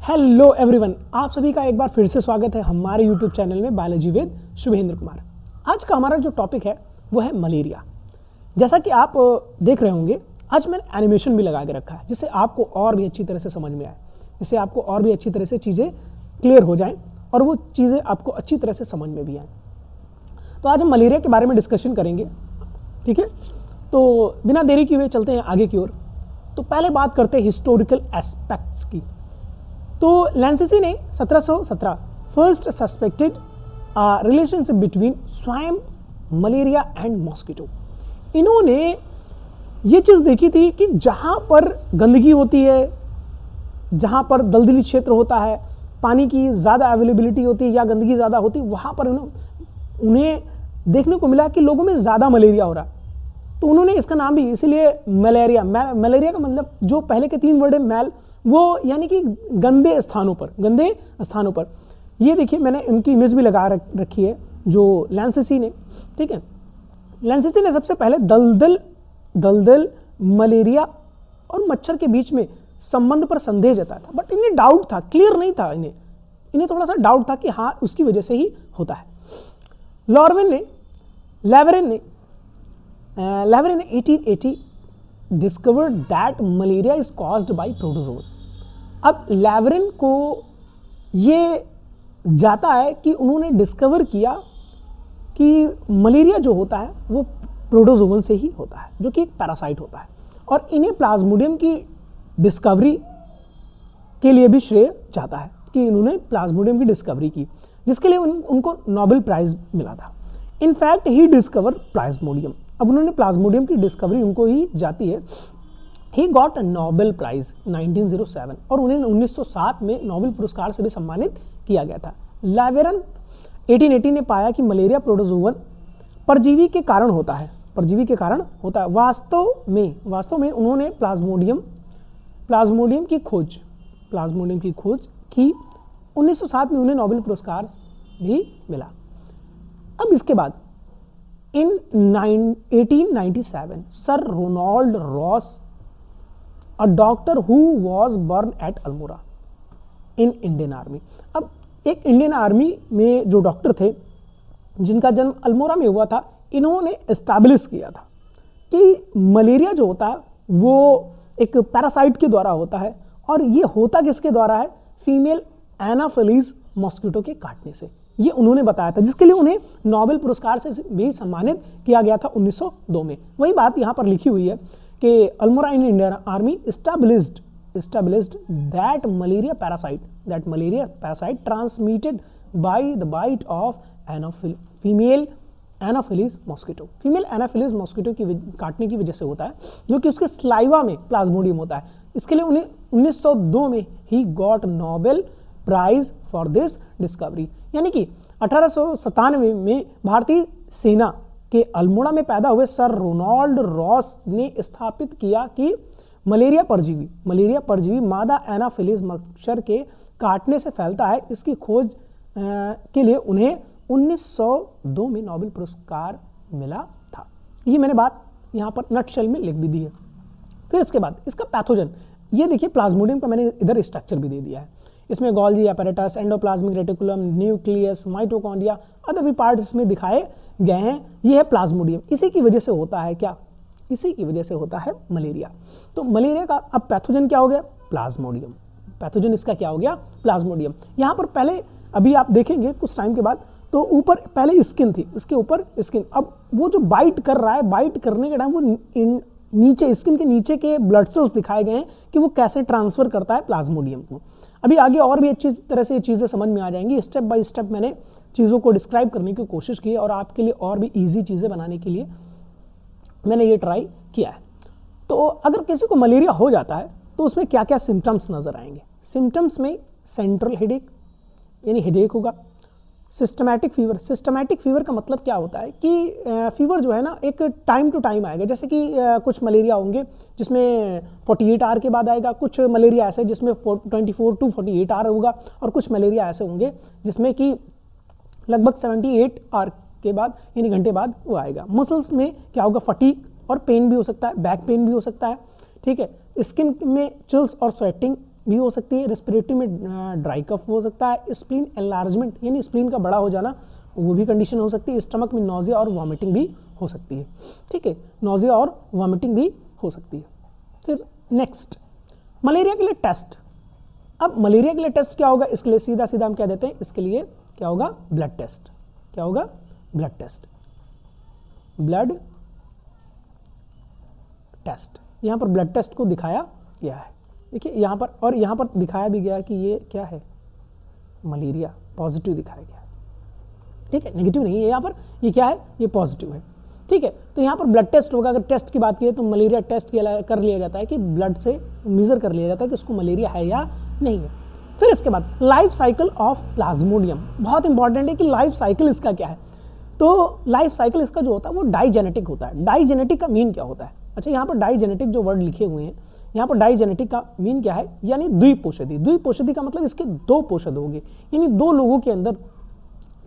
Hello everyone, आप सभी का एक बार फिर से स्वागत है हमारे यूट्यूब चैनल में बायोलॉजी विद शुभेंद्र कुमार। आज का हमारा जो टॉपिक है वो है मलेरिया। जैसा कि आप देख रहे होंगे, आज मैंने एनिमेशन भी लगा के रखा है जिससे आपको और भी अच्छी तरह से समझ में आए, जिससे आपको और भी अच्छी तरह से चीज़ें क्लियर हो जाएँ और वो चीज़ें आपको अच्छी तरह से समझ में भी आएँ। तो आज हम मलेरिया के बारे में डिस्कशन करेंगे, ठीक है। तो बिना देरी किए हुए चलते हैं आगे की ओर। तो पहले बात करते हैं हिस्टोरिकल एस्पेक्ट्स की। तो लैंसिसी ने 1717 first suspected relationship between swine, malaria and mosquito. इन्होंने ये चीज़ देखी थी कि जहाँ पर गंदगी होती है, जहाँ पर दलदली क्षेत्र होता है, पानी की ज़्यादा अवेलेबिलिटी होती है या गंदगी ज़्यादा होती है, वहाँ पर उन्हें देखने को मिला कि लोगों में ज़्यादा मलेरिया हो रहा है। तो उन्होंने इसका नाम भी इसीलिए मलेरिया का मतलब जो पहले के 3 वर्ड है मैल, वो यानी कि गंदे स्थानों पर। ये देखिए, मैंने इनकी इमेज भी लगा रखी है जो लैंसिसी ने, ठीक है। लैंसिसी ने सबसे पहले दलदल मलेरिया और मच्छर के बीच में संबंध पर संदेह जताया था, बट इन्हें डाउट था, क्लियर नहीं था। इन्हें थोड़ा सा डाउट था कि हाँ, उसकी वजह से ही होता है। लेवरेन ने 1880 discovered that malaria is caused by protozoa. अब लेवरेन को ये जाता है कि उन्होंने डिस्कवर किया कि मलेरिया जो होता है वो प्रोटोजोवन से ही होता है, जो कि एक पैरासाइट होता है। और इन्हें प्लाज्मोडियम की डिस्कवरी के लिए भी श्रेय जाता है कि इन्होंने प्लाज्मोडियम की डिस्कवरी की, जिसके लिए उनको नोबेल प्राइज मिला था। In fact he discover Plasmodium. अब उन्होंने प्लाज्मोडियम की डिस्कवरी उनको ही जाती है। ही गॉट नोबेल प्राइज 1907 और उन्हें 1907 में नोबेल पुरस्कार से भी सम्मानित किया गया था। लेवरेन 1880 ने पाया कि मलेरिया प्रोटोजोवन परजीवी के कारण होता है। वास्तव में उन्होंने प्लाज्मोडियम की खोज की। 1907 में उन्हें नोबेल पुरस्कार भी मिला। अब इसके बाद in 1897 sir Ronald Ross, a doctor who was born at Almora in Indian army. अब एक इंडियन आर्मी में जो डॉक्टर थे जिनका जन्म अल्मोड़ा में हुआ था, इन्होंने एस्टैब्लिश किया था कि मलेरिया जो होता है वो एक पैरासाइट के द्वारा होता है। और ये होता किसके द्वारा है? फीमेल एनाफिलीज मॉस्किटो के काटने से। ये उन्होंने बताया था, जिसके लिए उन्हें नोबेल पुरस्कार से भी सम्मानित किया गया था 1902 में। वही बात यहाँ पर लिखी हुई है कि Almora in Indian army established that malaria parasite transmitted by the bite of female anopheles mosquito। Female Anopheles mosquito की काटने की वजह से होता है, जो कि उसके स्लाइवा में प्लाज्मोडियम होता है। इसके लिए उन्हें 1902 में ही got Nobel prize for this discovery. यानी कि 1897 में भारतीय सेना के अल्मोड़ा में पैदा हुए सर रोनाल्ड रॉस ने स्थापित किया कि मलेरिया परजीवी मादा एनाफिलीज मच्छर के काटने से फैलता है। इसकी खोज के लिए उन्हें 1902 में नोबेल पुरस्कार मिला था। ये मैंने बात यहाँ पर नटशेल में लिख भी दी है। फिर इसके बाद इसका पैथोजन, ये देखिए प्लाज्मोडियम का मैंने इधर स्ट्रक्चर भी दे दिया है। इसमें Golgi apparatus, endoplasmic reticulum, nucleus, mitochondria, other भी पार्ट्स इसमें दिखाए गए हैं। ये है प्लाज्मोडियम। इसी की वजह से होता है क्या? इसी की वजह से होता है मलेरिया। तो मलेरिया का अब पैथोजन क्या हो गया? प्लाज्मोडियम। पैथोजन इसका क्या हो गया? प्लाज्मोडियम। यहाँ पर पहले अभी आप देखेंगे कुछ टाइम के बाद, तो ऊपर पहले स्किन थी, इसके ऊपर स्किन। अब वो जो बाइट कर रहा है, बाइट करने के टाइम वो नीचे स्किन के नीचे के ब्लड सेल्स दिखाए गए हैं कि वो कैसे ट्रांसफर करता है प्लाज्मोडियम को। अभी आगे और भी अच्छी तरह से ये चीज़ें समझ में आ जाएंगी। स्टेप बाय स्टेप मैंने चीज़ों को डिस्क्राइब करने की कोशिश की है और आपके लिए और भी ईजी चीज़ें बनाने के लिए मैंने ये ट्राई किया है। तो अगर किसी को मलेरिया हो जाता है तो उसमें क्या क्या सिम्टम्स नज़र आएंगे? सिम्टम्स में सेंट्रल हेडेक यानी हेडेक होगा। सिस्टमैटिक फीवर का मतलब क्या होता है कि फीवर जो है ना एक टाइम टू टाइम आएगा। जैसे कि कुछ मलेरिया होंगे जिसमें 48 आवर के बाद आएगा, कुछ मलेरिया ऐसे जिसमें 24 to 48 आवर होगा, और कुछ मलेरिया ऐसे होंगे जिसमें कि लगभग 78 आवर के बाद यानी घंटे बाद वो आएगा। मसल्स में क्या होगा? फटीग और पेन भी हो सकता है, बैक पेन भी हो सकता है, ठीक है। स्किन में चिल्स और स्वेटिंग भी हो सकती है, रेस्पिरेटरी में ड्राई कफ हो सकता है, स्प्लीन एनलार्जमेंट यानी स्प्लीन का बड़ा हो जाना वो भी कंडीशन हो सकती है, स्टमक में नोजिया और वॉमिटिंग भी हो सकती है। ठीक है, नोजिया और वॉमिटिंग भी हो सकती है। फिर नेक्स्ट, मलेरिया के लिए टेस्ट। अब मलेरिया के लिए टेस्ट क्या होगा, इसके लिए सीधा सीधा हम कह देते हैं, इसके लिए क्या होगा, ब्लड टेस्ट। क्या होगा, ब्लड टेस्ट, ब्लड टेस्ट। यहाँ पर ब्लड टेस्ट को दिखाया गया है, देखिए यहाँ पर, और यहाँ पर दिखाया भी गया कि ये क्या है, मलेरिया पॉजिटिव दिखाया गया। ठीक है, नेगेटिव नहीं है यहाँ पर, ये क्या है, ये पॉजिटिव है। ठीक है, तो यहाँ पर ब्लड टेस्ट होगा। अगर टेस्ट की बात की तो मलेरिया टेस्ट कर लिया जाता है कि ब्लड से मेजर कर लिया जाता है कि उसको मलेरिया है या नहीं है। फिर इसके बाद लाइफ साइकिल ऑफ प्लाज्मोडियम, बहुत इंपॉर्टेंट है कि लाइफ साइकिल इसका क्या है। तो लाइफ साइकिल इसका जो होता है वो डाइजेनेटिक होता है। डाइजेनेटिक का मीन क्या होता है, अच्छा यहाँ पर डाइजेनेटिक जो वर्ड लिखे हुए हैं, यहाँ पर डाइजेनेटिक का मीन क्या है, यानी द्विपोषधी। द्विपोषधी का मतलब इसके दो पोषद होंगे, यानी दो लोगों के अंदर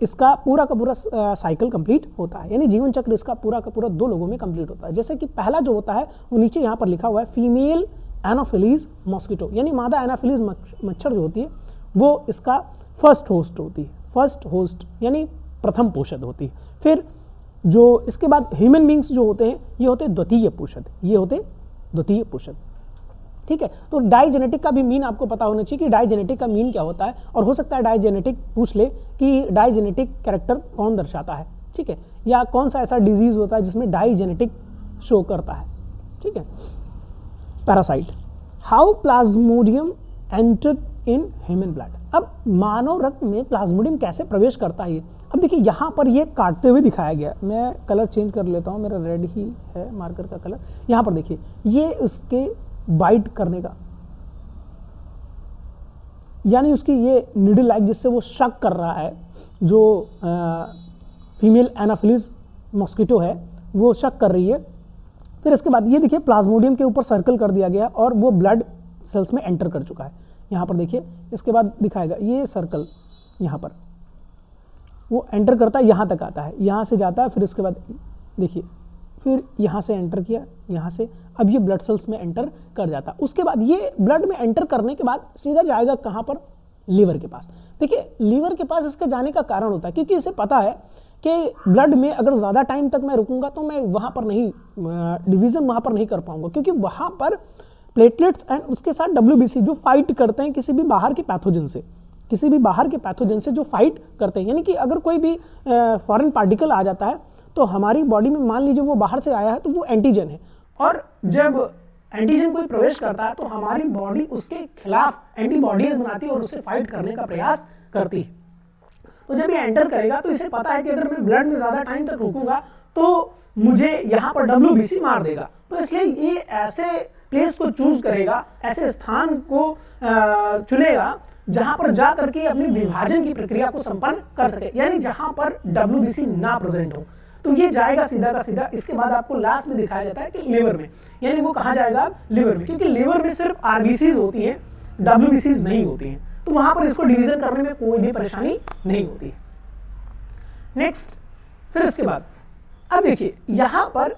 इसका पूरा का पूरा साइकिल कंप्लीट होता है, यानी जीवन चक्र इसका पूरा का पूरा दो लोगों में कंप्लीट होता है। जैसे कि पहला जो होता है वो नीचे यहाँ पर लिखा हुआ है, फीमेल एनाफिलीज मॉस्किटो, यानी मादा एनाफिलीज मच्छर जो होती है वो इसका फर्स्ट होस्ट होती है, फर्स्ट होस्ट यानी प्रथम पोषद होती है। फिर जो इसके बाद ह्यूमन बींग्स जो होते हैं ये होते हैं द्वितीय पोषद, ये होते द्वितीय पोषद। ठीक है, तो डाइजेनेटिक का भी मीन आपको पता होना चाहिए कि डाइजेनेटिक का मीन क्या होता है, और हो सकता है डाइजेनेटिक पूछ ले कि डाइजेनेटिक कैरेक्टर कौन दर्शाता है। ठीक है, या कौन सा ऐसा डिजीज होता है जिसमें डाइजेनेटिक शो करता है। ठीक है, parasite, how Plasmodium enter in human blood. अब मानव रक्त में प्लाज्मोडियम कैसे प्रवेश करता है। अब देखिए यहाँ पर ये काटते हुए दिखाया गया, मैं कलर चेंज कर लेता हूँ, मेरा रेड ही है मार्कर का कलर। यहाँ पर देखिए ये उसके बाइट करने का, यानी उसकी ये नीडल लाइक जिससे वो शक कर रहा है, जो फीमेल एनाफिलीज मॉस्किटो है वो शक कर रही है। फिर इसके बाद ये देखिए प्लाज्मोडियम के ऊपर सर्कल कर दिया गया और वो ब्लड सेल्स में एंटर कर चुका है। यहाँ पर देखिए इसके बाद दिखाएगा ये सर्कल, यहाँ पर वो एंटर करता है, यहाँ तक आता है, यहाँ से जाता है, फिर उसके बाद देखिए फिर यहाँ से एंटर किया, यहाँ से, अब ये ब्लड सेल्स में एंटर कर जाता है। उसके बाद ये ब्लड में एंटर करने के बाद सीधा जाएगा कहाँ पर, लीवर के पास। देखिए लीवर के पास इसके जाने का कारण होता है क्योंकि इसे पता है कि ब्लड में अगर ज़्यादा टाइम तक मैं रुकूंगा तो मैं वहाँ पर नहीं डिवीज़न वहाँ पर नहीं कर पाऊंगा, क्योंकि वहाँ पर प्लेटलेट्स एंड उसके साथ WBC जो फाइट करते हैं किसी भी बाहर के पैथोजन से, किसी भी बाहर के पैथोजन से जो फाइट करते हैं, यानी कि अगर कोई भी फॉरेन पार्टिकल आ जाता है तो हमारी बॉडी में मान लीजिए वो बाहर से आया है तो वो एंटीजन है, और जब एंटीजन कोई प्रवेश करता है तो हमारी बॉडी उसके खिलाफ एंटीबॉडीज बनाती है और उससे फाइट करने का प्रयास करती है। तो जब ये एंटर करेगा तो इसे पता है कि अगर मैं ब्लड में ज़्यादा टाइम तक रुकूंगा तो मुझे यहाँ पर WBC मार देगा, तो इसलिए ये ऐसे प्लेस को चूज करेगा, ऐसे स्थान को चुनेगा जहां पर जा करके अपनी विभाजन की प्रक्रिया को संपन्न कर सके, यानी जहां पर WBC ना प्रेजेंट हो। तो ये जाएगा सीधा का सीधा। इसके बाद आपको लास्ट में दिखाया जाता है कि लिवर में, यानी वो कहाँ जाएगा, लिवर में, क्योंकि लिवर में सिर्फ RBCs होती हैं, WBCs नहीं होती हैं, तो वहां पर इसको डिवीजन करने में कोई भी परेशानी नहीं होती है। नेक्स्ट, फिर इसके बाद अब देखिए यहां पर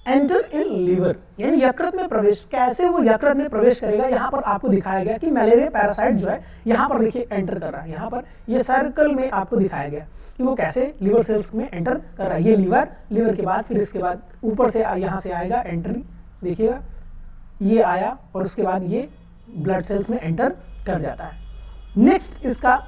एंटर इन लीवर, यानी यकृत में प्रवेश, कैसे वो यकृत में प्रवेश करेगा, यहाँ पर आपको दिखाया गया कि मलेरिया पैरासाइट जो है यहाँ पर देखिए एंटर कर रहा है, यहाँ पर ये सर्कल में आपको दिखाया गया कि वो कैसे लिवर सेल्स में एंटर कर रहा है। ये लीवर के बाद फिर इसके बाद ऊपर से यहाँ से आएगा एंट्री, देखिएगा ये आया और उसके बाद ये ब्लड सेल्स में एंटर कर जाता है। नेक्स्ट इसका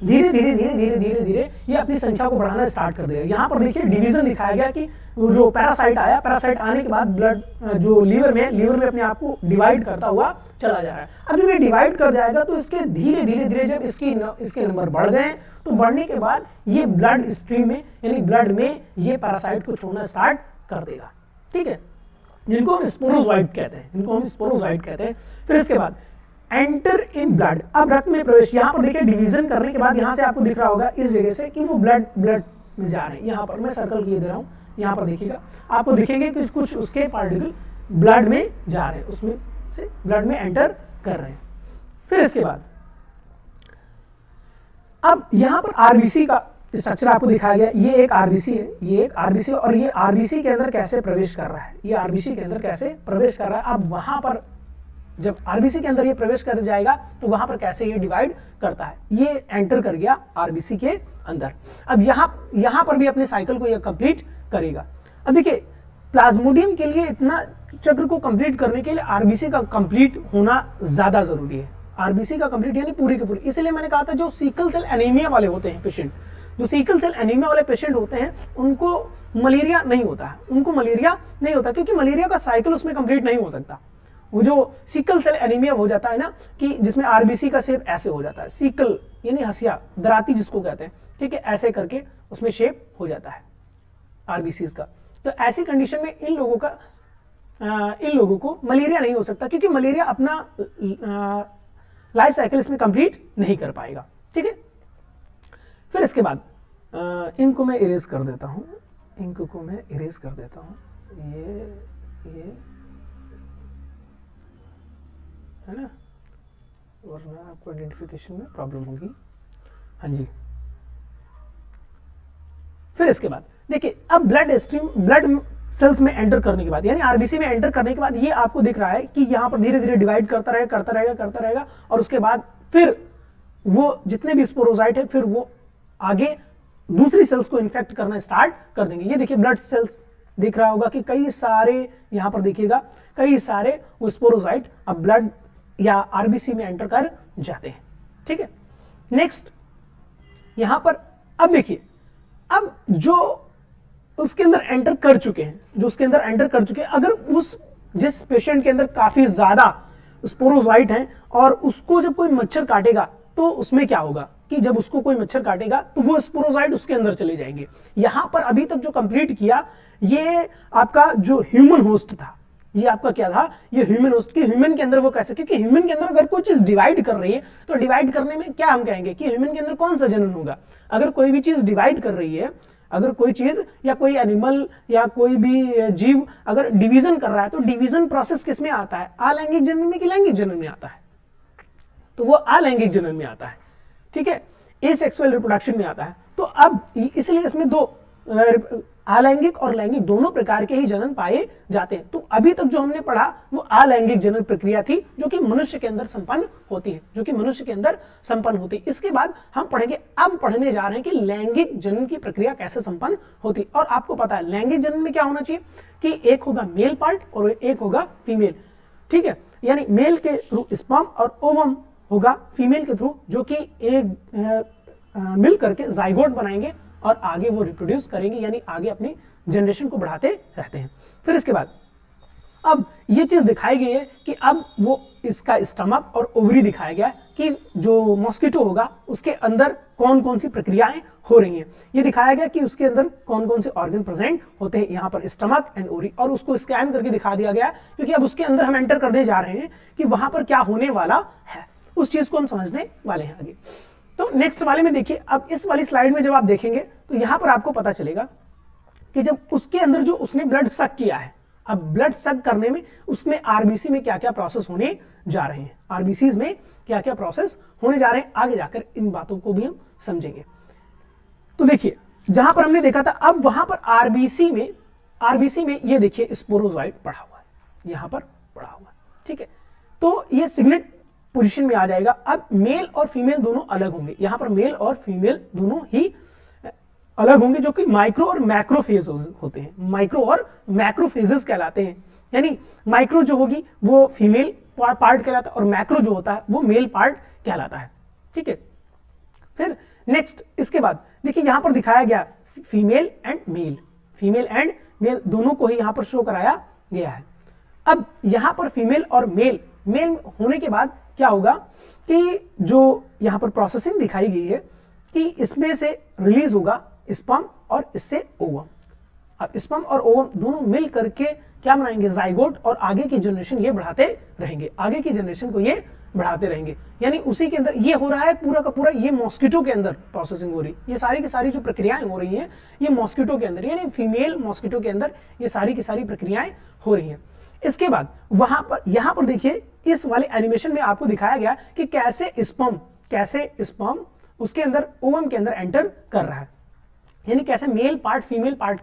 धीरे धीरे ये अपनी संख्या को बढ़ाना स्टार्ट कर देगा। यहाँ पर देखिए डिवीजन दिखाया गया कि जो पैरासाइट आया, पैरासाइट आने के बाद ब्लड जो लीवर में अपने आप को डिवाइड करता हुआ चला जा रहा है। अब जब ये डिवाइड कर जाएगा तो इसके धीरे धीरे जब इसके नंबर बढ़ गए तो बढ़ने के बाद ये ब्लड स्ट्रीम में यानी ब्लड में ये पैरासाइट को छोड़ना स्टार्ट कर देगा। ठीक है, जिनको हम स्पोरोजोइट कहते हैं, फिर इसके बाद एंटर इन ब्लड, अब रक्त में प्रवेश। यहाँ पर देखिए डिवीजन करने के बाद यहाँ से आपको दिख रहा होगा इस जगह से कि वो ब्लड में जा रहे हैं। यहाँ पर मैं सर्कल किए दे रहा हूँ, यहाँ पर देखिएगा आपको दिखेंगे कि कुछ उसके पार्टिकल ब्लड में जा रहे हैं, उसमें से ब्लड में एंटर कर रहे हैं। फिर इसके बाद अब यहाँ पर RBC का स्ट्रक्चर आपको दिखाया गया, ये एक RBC है, ये एक RBC और ये RBC के अंदर कैसे प्रवेश कर रहा है, ये RBC के अंदर कैसे प्रवेश कर रहा है। अब वहां पर जब आरबीसी के अंदर ये प्रवेश कर जाएगा तो वहां पर कैसे ये डिवाइड करता है, ये एंटर कर गया आरबीसी के अंदर। अब यहां पर भी अपने साइकिल को ये कंप्लीट करेगा। अब देखिए प्लाज्मोडियम के लिए इतना चक्र को कंप्लीट करने के लिए आरबीसी का कंप्लीट होना ज्यादा जरूरी है। आरबीसी का कंप्लीट यानी पूरी के पूरी, इसलिए मैंने कहा था जो सिकल सेल एनीमिया वाले होते हैं पेशेंट, जो सिकल सेल एनीमिया वाले पेशेंट होते हैं उनको मलेरिया नहीं होता है, उनको मलेरिया नहीं होता क्योंकि मलेरिया का साइकिल उसमें कंप्लीट नहीं हो सकता। वो जो सिकल सेल एनीमिया हो जाता है ना, कि जिसमें आरबीसी का शेप ऐसे हो जाता है, सिकल यानी हसिया दराती जिसको कहते हैं, ठीक है, ऐसे करके उसमें शेप हो जाता है आरबीसी का। तो ऐसी कंडीशन में इन लोगों को मलेरिया नहीं हो सकता क्योंकि मलेरिया अपना लाइफ साइकिल इसमें कंप्लीट नहीं कर पाएगा, ठीक है। फिर इसके बाद इंक को मैं इरेज कर देता हूं, इंक को मैं इरेज कर देता हूं, ये है ना, वरना आपको आइडेंटिफिकेशन में प्रॉब्लम होगी। हाँ जी, फिर इसके बाद देखिए अब ब्लड सेल्स में एंटर करने के बाद यानी आरबीसी में एंटर करने के बाद ये आपको दिख रहा है कि यहां पर धीरे धीरे डिवाइड करता रहेगा और उसके बाद फिर वो जितने भी स्पोरोजाइट है फिर वो आगे दूसरी सेल्स को इन्फेक्ट करना स्टार्ट कर देंगे। ये देखिए ब्लड सेल्स दिख रहा होगा कि कई सारे यहां पर देखिएगा कई सारे वो स्पोरोजाइट अब ब्लड या आरबीसी में एंटर कर जाते हैं, ठीक है। नेक्स्ट यहां पर अब देखिए अब जो उसके अंदर एंटर कर चुके हैं, अगर उस जिस पेशेंट के अंदर काफी ज्यादा स्पोरोजाइट हैं और उसको जब कोई मच्छर काटेगा तो उसमें क्या होगा कि जब उसको कोई मच्छर काटेगा तो वो स्पोरोजाइट उसके अंदर चले जाएंगे। यहां पर अभी तक जो कंप्लीट किया ये आपका जो ह्यूमन होस्ट था, ये आपका क्या था, ये ह्यूमन होस्ट की ह्यूमन के अंदर वो कैसे, क्योंकि ह्यूमन के अंदर अगर कोई चीज डिवाइड कर रही है तो डिवाइड करने में क्या हम कहेंगे कि ह्यूमन के अंदर कौन सा जनन होगा। अगर कोई भी चीज डिवाइड कर रही है, अगर कोई चीज या कोई एनिमल या कोई भी जीव अगर डिवीजन कर रहा है तो डिवीजन प्रोसेस किस में आता है, अलैंगिक जनन में कि लैंगिक जनन में आता है, तो वो अलैंगिक जनन में आता है, ठीक है, एसेक्सुअल रिप्रोडक्शन में आता है। तो अब इसलिए इसमें दो अलैंगिक और लैंगिक दोनों प्रकार के ही जनन पाए जाते हैं। तो अभी तक जो हमने पढ़ा वो अलैंगिक जनन प्रक्रिया थी जो कि मनुष्य के अंदर संपन्न होती है, इसके बाद हम पढ़ेंगे, अब पढ़ने जा रहे हैं कि लैंगिक जनन की प्रक्रिया कैसे संपन्न होती है। और आपको पता है लैंगिक जनन में क्या होना चाहिए कि एक होगा मेल पार्ट और एक होगा फीमेल, ठीक है, यानी मेल के थ्रू स्पर्म और ओवम होगा फीमेल के थ्रू, जो कि एक मिल करके जाइगोट बनाएंगे और आगे वो रिप्रोड्यूस करेंगे, यानी आगे अपनी जनरेशन को बढ़ाते रहते हैं। फिर इसके बाद अब ये चीज दिखाई गई है कि अब वो इसका स्टमक और ओवरी दिखाया गया कि जो मॉस्किटो होगा उसके अंदर कौन कौन सी प्रक्रियाएं हो रही हैं। ये दिखाया गया कि उसके अंदर कौन कौन से ऑर्गन प्रेजेंट होते हैं, यहाँ पर स्टमक एंड ओवरी, और उसको स्कैन करके दिखा दिया गया क्योंकि अब उसके अंदर हम एंटर करने जा रहे हैं कि वहां पर क्या होने वाला है, उस चीज को हम समझने वाले हैं आगे। तो नेक्स्ट वाले में देखिए, अब इस वाली स्लाइड में जब आप देखेंगे तो यहां पर आपको पता चलेगा कि जब उसके अंदर जो उसने ब्लड सक किया है, अब ब्लड सक करने में उसमें आरबीसी में क्या क्या प्रोसेस होने जा रहे हैं, आरबीसीज में क्या क्या प्रोसेस होने जा रहे हैं, आगे जाकर इन बातों को भी हम समझेंगे। तो देखिए जहां पर हमने देखा था, अब वहां पर आरबीसी में ये देखिए स्पोरोजॉइट पड़ा हुआ है, यहां पर पड़ा हुआ है, ठीक है। तो ये सिग्नेट पोजीशन में आ जाएगा। अब मेल और फीमेल दोनों अलग होंगे, यहां पर मेल और फीमेल दोनों ही अलग होंगे, जो कि माइक्रो और मैक्रोफेज होते हैं, माइक्रो और मैक्रोफेजेस कहलाते हैं। यानी माइक्रो जो होगी वो फीमेल पार्ट कहलाता है और मैक्रो जो होता है वो मेल पार्ट कहलाता है, ठीक है। फिर नेक्स्ट इसके बाद देखिए यहां पर दिखाया गया फीमेल एंड मेल दोनों को ही यहां पर शो कराया गया है। अब यहां पर फीमेल और मेल होने के बाद क्या होगा कि जो यहां पर प्रोसेसिंग दिखाई गई है कि इसमें से रिलीज होगा स्पर्म और इससे ओवम। अब स्पर्म और ओवम दोनों मिल करके क्या बनाएंगे, जाइगोट, और आगे की जनरेशन ये बढ़ाते रहेंगे, आगे की जनरेशन को ये बढ़ाते रहेंगे। यानी उसी के अंदर ये हो रहा है पूरा का पूरा, ये मॉस्किटो के अंदर प्रोसेसिंग हो रही है, ये सारी की सारी जो प्रक्रियाएं हो रही हैं ये मॉस्किटो के अंदर, यानी फीमेल मॉस्किटो के अंदर ये सारी की सारी प्रक्रियाएं हो रही हैं। इसके बाद यहां पर देखिए इस वाले एनिमेशन में आपको दिखाया गया कि कैसे स्पर्म उसके अंदर ओवम के अंदर एंटर कर रहा है, यानी कैसे मेल पार्ट फीमेल पार्ट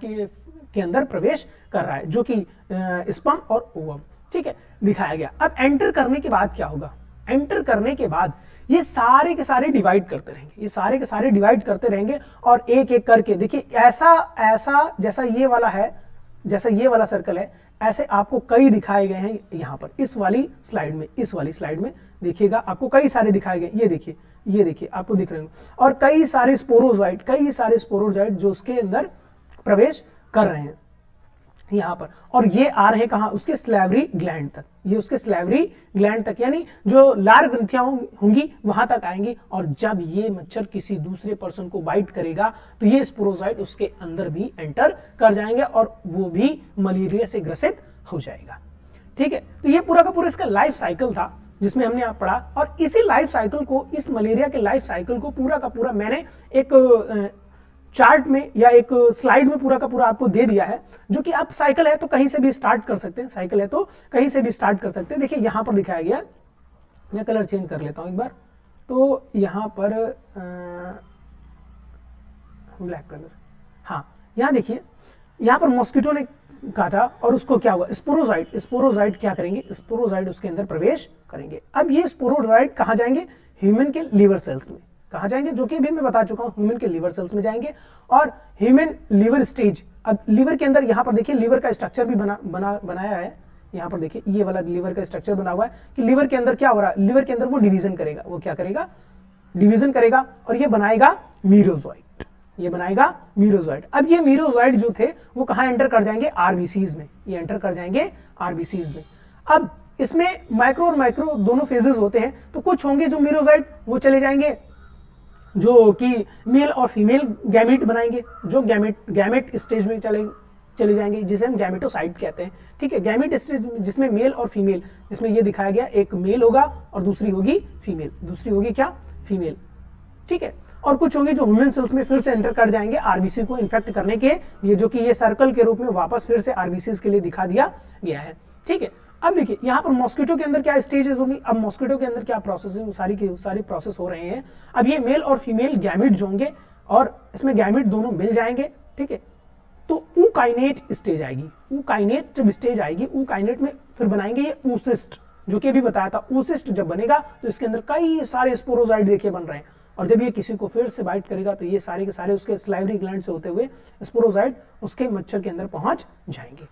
के अंदर प्रवेश कर रहा है, जो कि स्पर्म और ओवम ठीक है, दिखाया गया। अब एंटर करने के बाद क्या होगा, एंटर करने के बाद ये सारे के सारे डिवाइड करते रहेंगे, ये सारे के सारे डिवाइड करते रहेंगे और एक एक करके देखिए ऐसा ऐसा जैसा ये वाला है, जैसा ये वाला सर्कल है, ऐसे आपको कई दिखाए गए हैं यहाँ पर इस वाली स्लाइड में, इस वाली स्लाइड में देखिएगा आपको कई सारे दिखाए गए, ये देखिए आपको दिख रहे हैं, और कई सारे स्पोरोजोइट जो उसके अंदर प्रवेश कर रहे हैं यहाँ पर, और ये आ रहे कहाँ, उसके स्लैवरी ग्लैंड तक, ये उसके स्लैवरी ग्लैंड तक, यानी जो लार ग्रंथियां होंगी वहां तक आएंगी, और जब ये मच्छर किसी दूसरे पर्सन को बाइट करेगा तो ये स्पोरोजोइट उसके अंदर भी एंटर कर जाएंगे और वो भी मलेरिया से ग्रसित हो जाएगा। ठीक है, तो ये पूरा का पूरा इसका लाइफ साइकिल था जिसमें हमने आप पढ़ा, और इसी लाइफ साइकिल को, इस मलेरिया के लाइफ साइकिल को पूरा का पूरा मैंने एक चार्ट में या एक स्लाइड में पूरा का पूरा आपको दे दिया है, जो कि आप साइकिल है तो कहीं से भी स्टार्ट कर सकते हैं, साइकिल है तो कहीं से भी स्टार्ट कर सकते हैं। देखिए यहां पर दिखाया गया, मैं कलर चेंज कर लेता हूं एक बार, तो यहां पर ब्लैक कलर, हाँ यहां देखिए, यहां पर मॉस्किटो ने काटा और उसको क्या हुआ, स्पोरोजोइट क्या करेंगे, स्पोरोजोइट उसके अंदर प्रवेश करेंगे। अब ये स्पोरोजोइट कहां जाएंगे, ह्यूमन के लिवर सेल्स में, कहां जाएंगे, जो कि अभी मैं बता चुका हूं, ह्यूमन के लिवर सेल्स में जाएंगे, और ह्यूमन लिवर स्टेज, अब लिवर के अंदर यहां पर देखिए लिवर का स्ट्रक्चर भी बनाया है, यहां पर देखिए ये वाला लिवर का स्ट्रक्चर बना हुआ है कि लिवर के अंदर क्या हो रहा है, लिवर के अंदर वो डिवीजन करेगा, वो क्या करेगा, डिवीजन करेगा, और ये बनाएगा मीरोजोइट, ये बनाएगा मीरोजोइट। अब ये मीरोजोइट जो थे वो कहां एंटर कर जाएंगे, आरबीसीज में, ये एंटर कर जाएंगे आरबीसीज में। अब इसमें माइक्रो और माइक्रो दोनों फेजेस होते हैं, तो कुछ होंगे जो मीरोजोइट वो चले जाएंगे जो कि मेल और फीमेल गैमेट बनाएंगे, जो गैमेट स्टेज में चले जाएंगे, जिसे हम गैमेटोसाइट कहते हैं। ठीक है, गैमेट स्टेज जिसमें मेल और फीमेल, जिसमें ये दिखाया गया एक मेल होगा और दूसरी होगी फीमेल, दूसरी होगी क्या, फीमेल। ठीक है, और कुछ होंगे जो ह्यूमन सेल्स में फिर से एंटर कर जाएंगे आरबीसी को इन्फेक्ट करने के लिए, जो कि ये सर्कल के रूप में वापस फिर से आरबीसी के लिए दिखा दिया गया है। ठीक है, अब देखिए यहाँ पर मॉस्किटो के अंदर क्या स्टेजेस होंगी, अब मॉस्किटो के अंदर क्या प्रोसेसिंग, सारी प्रोसेस हो रहे हैं। अब ये मेल और फीमेल गैमेट जो होंगे और इसमें गैमेट दोनों मिल जाएंगे। ठीक है, तो ऊकाइनेट स्टेज आएगी, ऊकाइनेट जब स्टेज आएगी, ऊकाइनेट में फिर बनाएंगे ये ऊसिस्ट, जो कि अभी बताया था, ऊसिस्ट जब बनेगा तो इसके अंदर कई सारे स्पोरोजोइट देखिए बन रहे हैं, और जब ये किसी को फिर से बाइट करेगा तो ये सारे के सारे उसके स्लाइवरी ग्लैंड से होते हुए स्पोरोजोइट उसके मच्छर के अंदर पहुंच जाएंगे।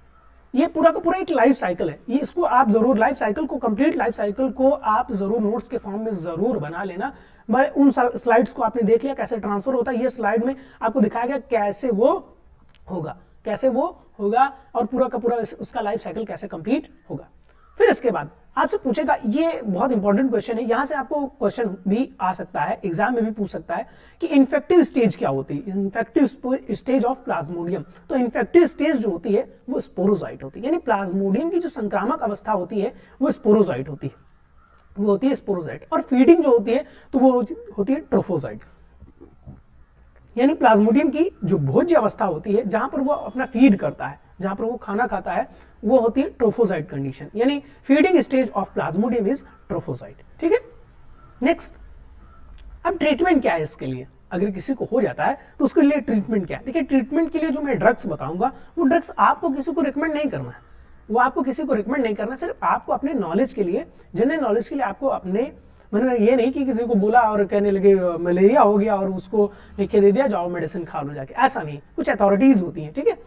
ये पूरा का पूरा एक लाइफ साइकिल है, ये इसको आप जरूर लाइफ साइकिल को, कंप्लीट लाइफ साइकिल को आप जरूर नोट्स के फॉर्म में जरूर बना लेना। उन स्लाइड्स को आपने देख लिया कैसे ट्रांसफर होता है, ये स्लाइड में आपको दिखाया गया कैसे वो होगा और पूरा का पूरा उसका लाइफ साइकिल कैसे कंप्लीट होगा। फिर इसके बाद आपसे पूछेगा, ये बहुत इंपॉर्टेंट क्वेश्चन है, यहां से आपको क्वेश्चन भी आ सकता है, एग्जाम में भी पूछ सकता है कि इन्फेक्टिव स्टेज क्या होती है, इन्फेक्टिव स्टेज ऑफ प्लाज्मोडियम। तो इन्फेक्टिव स्टेज जो होती है वो स्पोरोजोइट होती है, यानी प्लाज्मोडियम की जो संक्रामक अवस्था होती है वो स्पोरोजोइट होती है, वो होती है स्पोरोजोइट। और फीडिंग जो होती है तो वो होती है ट्रोफोजोइट, यानी प्लाज्मोडियम की जो भोज्य अवस्था होती है, जहां पर वो अपना फीड करता है, जहां पर वो खाना खाता है, वो होती है ट्रोफोजोइट कंडीशन, यानी feeding stage of Plasmodium is trophozoite. ठीक है, नेक्स्ट, अब ट्रीटमेंट क्या है इसके लिए, अगर किसी को हो जाता है तो उसके लिए ट्रीटमेंट क्या है। देखिए, ट्रीटमेंट के लिए जो मैं ड्रग्स बताऊंगा वो ड्रग्स आपको किसी को रिकमेंड नहीं करना है, वो आपको किसी को रिकमेंड नहीं करना, सिर्फ आपको अपने नॉलेज के लिए, जनरल नॉलेज के लिए आपको अपने, मैंने ये नहीं कि किसी को बोला और कहने लगे मलेरिया हो गया और उसको लिख के दे दिया जाओ मेडिसिन खा लो जाके, ऐसा नहीं, कुछ अथॉरिटीज होती हैं। ठीक है,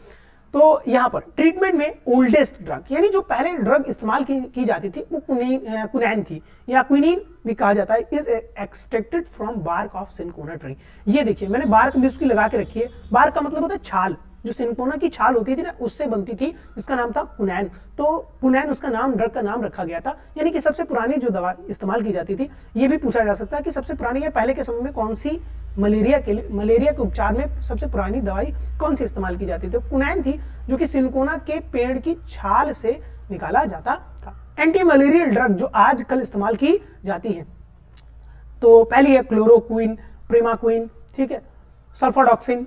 तो यहाँ पर ट्रीटमेंट में ओल्डेस्ट ड्रग, यानी जो पहले ड्रग इस्तेमाल की जाती थी वो कुनैन थी, या क्विनीन भी कहा जाता है, is extracted from bark of cinchona tree. ये देखिए मैंने बार्क भी उसकी लगा के रखी है, बार्क का मतलब होता है छाल, जो सिनकोना की छाल होती थी ना उससे बनती थी, जिसका नाम था कुनैन। तो कुनैन उसका नाम, ड्रग का नाम रखा गया था, यानी कि सबसे पुरानी जो दवा इस्तेमाल की जाती थी। ये भी पूछा जा सकता है कि सबसे पुरानी या पहले के समय में कौन सी मलेरिया के उपचार में सबसे पुरानी दवाई कौन सी इस्तेमाल की जाती थी, कुनैन थी, जो कि सिनकोना के पेड़ की छाल से निकाला जाता था। एंटी मलेरियल ड्रग जो आजकल इस्तेमाल की जाती है, तो पहली है क्लोरोक्विन, प्रिमाक्विन, ठीक है, सल्फाडॉक्सिन,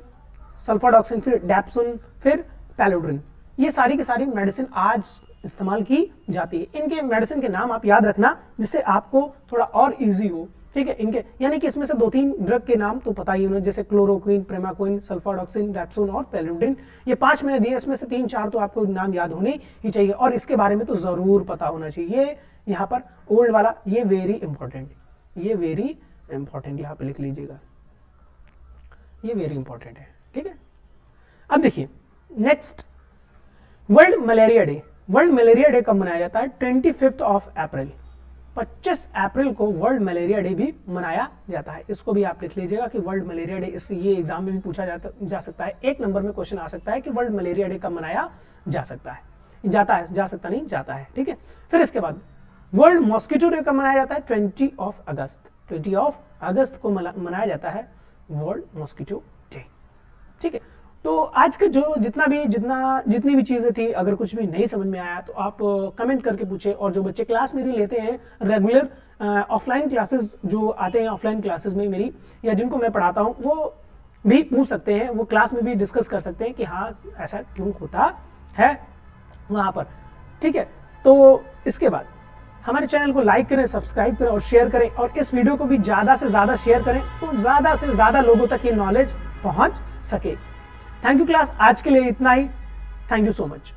फिर डैप्सुन, फिर पैलोड्रिन, ये सारी की सारी मेडिसिन आज इस्तेमाल की जाती है। इनके मेडिसिन के नाम आप याद रखना, जिससे आपको थोड़ा और इजी हो ठीक है, इनके यानी कि इसमें से 2-3 ड्रग के नाम तो पता ही होना, जैसे क्लोरोक्विन, प्रेमाक्विन, सल्फाडॉक्सिन, रैप्सोन और पेलुडिन। ये 5 मैंने दिए, इसमें से 3-4 तो आपको नाम याद होने ही चाहिए और इसके बारे में तो जरूर पता होना चाहिए। ये यहाँ पर ओल्ड वाला ये वेरी इंपॉर्टेंट, ये वेरी इंपॉर्टेंट यहाँ पे लिख लीजिएगा, ये वेरी इंपॉर्टेंट है। ठीक है, अब देखिए next, world malaria day. World malaria day कब मनाया जाता है? 25 अप्रैल, 25 अप्रैल को वर्ल्ड मलेरिया डे भी मनाया जाता है। इसको भी आप लिख लीजिएगा कि वर्ल्ड मलेरिया डे, इस ये एग्जाम में भी पूछा जा सकता है, 1 नंबर में क्वेश्चन आ सकता है कि वर्ल्ड मलेरिया डे कब मनाया जा सकता है, जा सकता नहीं, जाता है। ठीक है, फिर इसके बाद वर्ल्ड मॉस्किटो डे कब मनाया जाता है? 20 अगस्त, 20 अगस्त को मनाया जाता है वर्ल्ड मॉस्किटो डे। ठीक है, तो आज का जो जितनी भी चीजें थी, अगर कुछ भी नहीं समझ में आया तो आप कमेंट करके पूछे, और जो बच्चे क्लास मेरी लेते हैं रेगुलर ऑफलाइन क्लासेस जो आते हैं ऑफलाइन क्लासेस में मेरी, या जिनको मैं पढ़ाता हूं, वो भी पूछ सकते हैं, वो क्लास में भी डिस्कस कर सकते हैं कि हाँ ऐसा क्यों होता है वहां पर। ठीक है, तो इसके बाद हमारे चैनल को लाइक करें, सब्सक्राइब करें और शेयर करें, और इस वीडियो को भी ज्यादा से ज्यादा शेयर करें तो ज्यादा से ज्यादा लोगों तक ये नॉलेज पहुंच सके। थैंक यू क्लास, आज के लिए इतना ही। Thank you so much.